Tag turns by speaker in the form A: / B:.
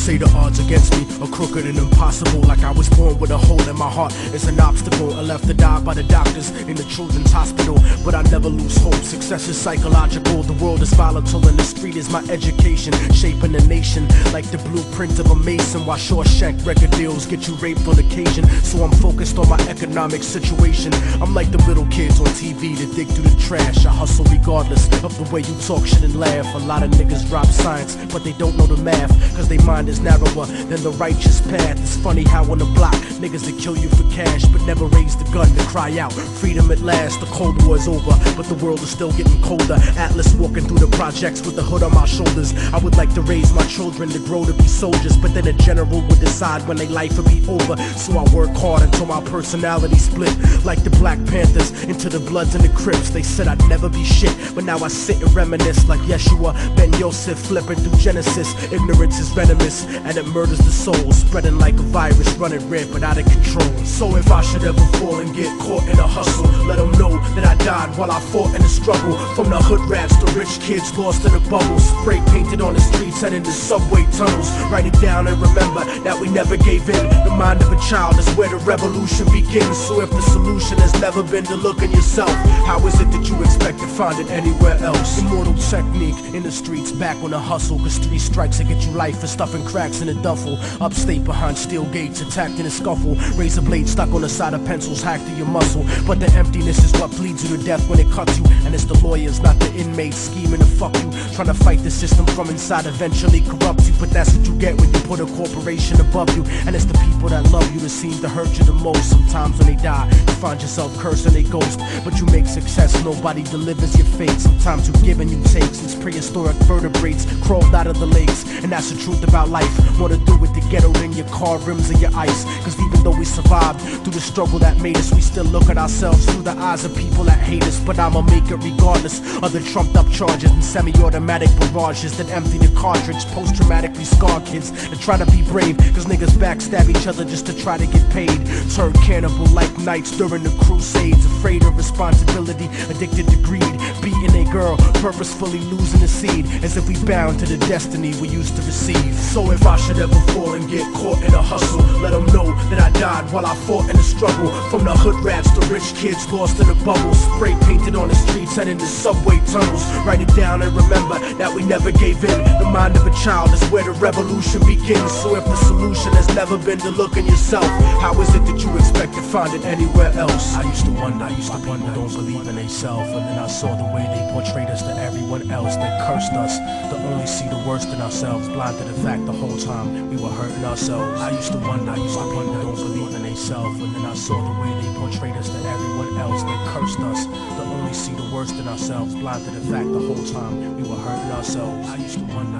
A: say the odds against me are crooked and impossible. Like I was born with a hole in my heart, it's an obstacle. I left to die by the doctors in the children's hospital, but I never lose hope. Success is psychological, the world is volatile, and the street is my education, shaping the nation like the blueprint of a mason. While Shawshank record deals get you raped on occasion, so I'm focused on my economic situation. I'm like the little kids on TV that dig through the trash. I hustle regardless of the way you talk shit and laugh. A lot of niggas drop science, but they don't know the math, cause they mind is narrower than the righteous path. It's funny how on the block, niggas that kill you for cash, but never raise the gun to cry out freedom at last. The Cold War is over, but the world is still getting colder. Atlas walking through the projects with the hood on my shoulders. I would like to raise my children to grow to be soldiers, but then a general would decide when their life would be over. So I work hard until my personality split, like the Black Panthers into the Bloods and the Crips. They said I'd never be shit, but now I sit and reminisce like Yeshua Ben Yosef flipping through Genesis. Ignorance is venomous and it murders the soul, spreading like a virus, running rampant out of control. So if I should ever fall and get caught in a hustle, let them know that I died while I fought in the struggle. From the hood rats to rich kids lost in the bubble, spray painted on the streets and in the subway tunnels. Write it down and remember that we never gave in. The mind of a child is where the revolution begins. So if the solution has never been to look in yourself, how is it that you expect to find it anywhere else? Immortal technique in the streets, back on the hustle, cause 3 strikes that get you life for stuffing cracks in a duffel. Upstate behind steel gates, attacked in a scuffle, razor blade stuck on the side of pencils hacked through your muscle. But the emptiness is what bleeds you to death when it cuts you, and it's the lawyers, not the inmates, scheming to fuck you, trying to fight the system from inside, eventually corrupt you. But that's what you get when you put a corporation above you, and it's the people that love you that seem to hurt you the most. Sometimes when they die, you find yourself cursing a ghost, but you make success, nobody delivers your fate. Sometimes you give and you take, since prehistoric vertebrates crawled out of the lakes, and that's the truth about life. Wanna do it to get out in your car rims and your ice, cause even though we survived through the struggle that made us, we still look at ourselves through the eyes of people that hate us. But I'ma make it regardless of the trumped up charges and semi-automatic barrages that empty the cartridge. Post-traumatically scarred kids that try to be brave, cause niggas backstab each other just to try to get paid. Turn cannibal like knights during the crusades, afraid of responsibility, addicted to greed, beating a girl, purposefully losing the seed, as if we bound to the destiny we used to receive. So if I should ever fall and get caught in a hustle, let them know that I died while I fought in the struggle. From the hood rats to rich kids lost in the bubble, spray painted on the streets and in the subway tunnels. Write it down and remember that we never gave in. The mind of a child is where the revolution begins. So if the solution has never been to look in yourself, how is it that you expect to find it anywhere else? I used to wonder why people don't believe in themselves, and then I saw the way they portrayed us to everyone else that cursed us, to only see the worst in ourselves, blind to the fact the whole time we were hurting ourselves. I used to wonder why people don't believe in themselves, and then I saw the way they portrayed us to everyone else that cursed us, to only see the worst in ourselves, blind to the fact the whole time we were hurting ourselves. I used to wonder